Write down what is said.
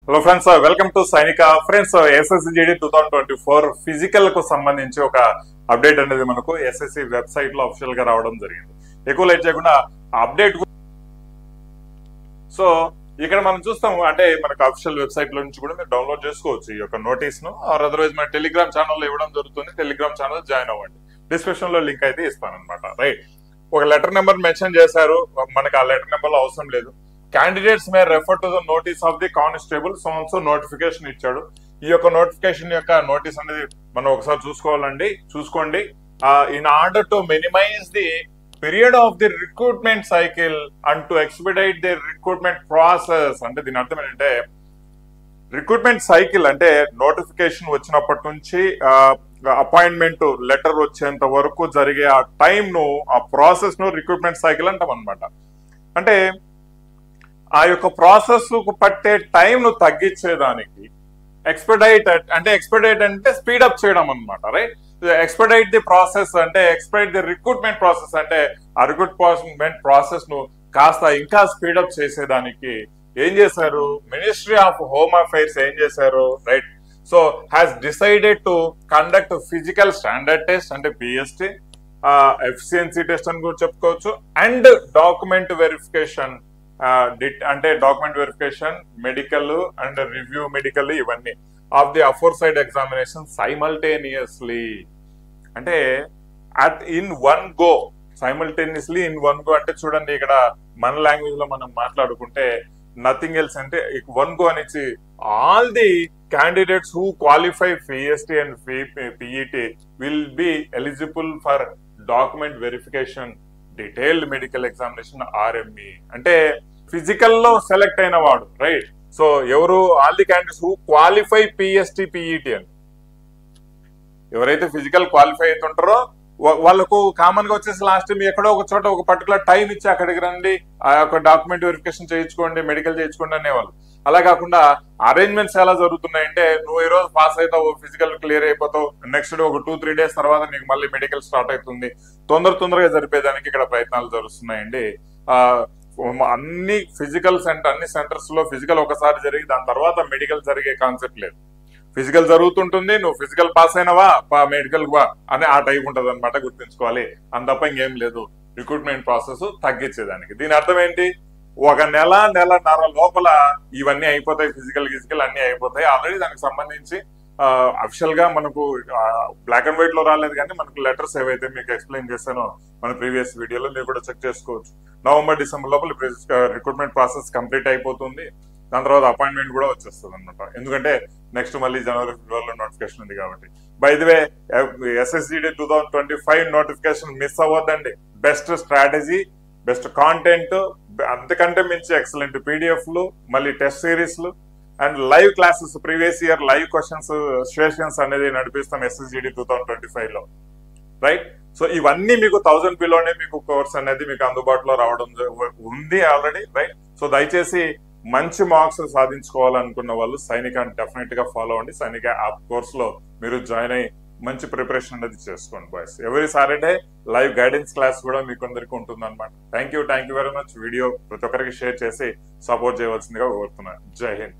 Hello friends, welcome to సైనిక. Friends, SSGD 2024 physical కు సంబంధించి ఒక అప్డేట్ అనేది మనకు SSC వెబ్సైట్ లో అఫిషియల్ గా రావడం జరిగింది. ఎక్కువ లేట్ చేయకుండా అప్డేట్. సో ఇక్కడ మనం చూస్తాము, అంటే మనకు అఫిషియల్ వెబ్సైట్ లో నుంచి కూడా మీరు డౌన్లోడ్ చేసుకోవచ్చు ఈ యొక్క నోటీస్ ను. ఆర్ అదర్వైజ్ మన టెలిగ్రామ్ ఛానల్ లో ఇవ్వడం జరుగుతుంది. టెలిగ్రామ్ ఛానల్ జాయిన్ అవ్వండి. డిస్క్రిప్షన్ లో లింక్ అయితే ఇస్తాను అనమాట. రైట్, ఒక లెటర్ నెంబర్ మెన్షన్ చేశారు. మనకు ఆ లెటర్ నెంబర్ లో అవసరం లేదు. Candidates may refer to the notice of the constable. So also notification ఇచ్చాడు. ఈ యొక్క నోటిఫికేషన్ యొక్క నోటీస్ అనేది మనం ఒకసారి చూసుకోండి. In order to minimize the period of the recruitment cycle and to expedite the recruitment process. అంటే దీని అర్థం ఏంటంటే, రిక్రూట్మెంట్ సైకిల్ అంటే నోటిఫికేషన్ వచ్చినప్పటి నుంచి అపాయింట్మెంట్ లెటర్ వచ్చేంత వరకు జరిగే ఆ టైం ను, ఆ ప్రాసెస్ ను రిక్రూట్మెంట్ సైకిల్ అంటాం అనమాట. అంటే ఆ యొక్క ప్రాసెస్ కు పట్టే టైం ను తగ్గించేదానికి ఎక్స్పెడైట్ అంటే స్పీడప్ చేయడం అనమాట. రైట్, ఎక్స్పెడైట్ ది ప్రాసెస్ అంటే ఎక్స్పెడైట్ ది రిక్రూట్మెంట్ ప్రాసెస్ అంటే ఆ రిక్రూట్మెంట్ ప్రాసెస్ ను కాస్త ఇంకా స్పీడప్ చేసేదానికి ఏం చేశారు, మినిస్ట్రీ ఆఫ్ హోమ్ అఫైర్స్ ఏం చేశారు, right, so has decided to conduct physical standard test అంటే PST, ఎఫిషియన్సీ టెస్ట్ అని కూడా చెప్పుకోవచ్చు, అండ్ డాక్యుమెంట్ వెరిఫికేషన్ అంటే document verification, medical and review medical, ఇవన్నీ ఆఫ్ ది అఫోర్సైడ్ ఎగ్జామినేషన్ సైమల్టేనియస్లీ. అంటే ఇన్ వన్ గో అంటే చూడండి, ఇక్కడ మన లాంగ్వేజ్ లో మనం మాట్లాడుకుంటే నథింగ్ ఎల్స్ అంటే వన్ గో అనేసి all the candidates who qualify PST and PET will be eligible for document verification, detailed medical examination, RME. అంటే ఫిజికల్ లో సెలెక్ట్ అయిన వాడు, రైట్. సో ఎవరు, all the candidates who qualify PST PET అని, ఎవరైతే physical qualify అవుతుంటారో వాళ్ళకు common గా వచ్చేసి లాస్ట్ టైం ఎక్కడో ఒక చోట ఒక పర్టికులర్ టైం ఇచ్చి అక్కడికి రండి, ఆ యొక్క డాక్యుమెంట్ వెరిఫికేషన్ చేయించుకోండి, మెడికల్ చేయించుకోండి అనేవాళ్ళు. అలా కాకుండా అరేంజ్మెంట్స్ ఎలా జరుగుతున్నాయంటే, నువ్వు ఈ రోజు పాస్ అవుతావు, ఫిజికల్ క్లియర్ అయిపోతావు, నెక్స్ట్ ఒక 2-3 డేస్ తర్వాత నీకు మళ్ళీ మెడికల్ స్టార్ట్ అవుతుంది. తొందరగా జరిపేదానికి ఇక్కడ ప్రయత్నాలు జరుగుతున్నాయండి. అన్ని అన్ని సెంటర్స్ లో ఫిజికల్ ఒకసారి జరిగి దాని తర్వాత మెడికల్ జరిగే కాన్సెప్ట్ లేదు. ఫిజికల్ జరుగుతుంటుంది, నువ్వు ఫిజికల్ పాస్ అయినవా మెడికల్ వా అని ఆ టైప్ ఉంటది అనమాట, గుర్తుంచుకోవాలి. అంత తప్ప ఇంకేం లేదు రిక్రూట్మెంట్ ప్రాసెస్ తగ్గించేదానికి. దీని అర్థం ఏంటి, ఒక నెలన్నర లోపల ఇవన్నీ అయిపోతాయి, ఫిజికల్ అన్ని అయిపోతాయి. ఆల్రెడీ దానికి సంబంధించి అఫిషియల్ గా మనకు బ్లాక్ అండ్ వైట్ లో రాలేదు, కానీ మనకు లెటర్స్ ఏవైతే మీకు ఎక్స్ప్లెయిన్ చేశానో మన ప్రీవియస్ వీడియోలో మీరు కూడా చెక్ చేసుకోవచ్చు. November-December లోపల రిక్రూట్మెంట్ ప్రాసెస్ కంప్లీట్ అయిపోతుంది. దాని తర్వాత అపాయింట్మెంట్ కూడా వచ్చేస్తుంది అనమాట. ఎందుకంటే నెక్స్ట్ మళ్ళీ January-February నోటిఫికేషన్ ఉంది కాబట్టి. By the way, SSGD 2025 notification miss అవ్వద్దండి. బెస్ట్ స్ట్రాటజీ, బెస్ట్ కాంటెంట్, అంతకంటే మించి ఎక్సలెంట్ PDFలు, మళ్ళీ టెస్ట్ సిరీస్లు and live classes, previous year live questions sessions అనేది నడిపిస్తాం SSGD 2025 లో, రైట్. సో ఇవన్నీ మీకు 1000 బిలోనే మీకు కోర్స్ అనేది మీకు అందుబాటులో రావడం ఉంది ఆల్రెడీ, రైట్. సో దయచేసి మంచి మార్క్స్ సాధించుకోవాలనుకున్న వాళ్ళు సైనికాన్ని డెఫినెట్ గా ఫాలో అవ్వండి. సైనిక యాప్ కోర్స్ లో మీరు జాయిన్ అయ్యి మంచి ప్రిపరేషన్ అనేది చేసుకోండి boys. Every Saturday live guidance class కూడా మీకు అందరికీ ఉంటుంది అనమాట. Thank you very much. Video ప్రతి ఒక్కరికి షేర్ చేసి సపోర్ట్ చేయవలసిందిగా కోరుతున్నాను. జై హింద్.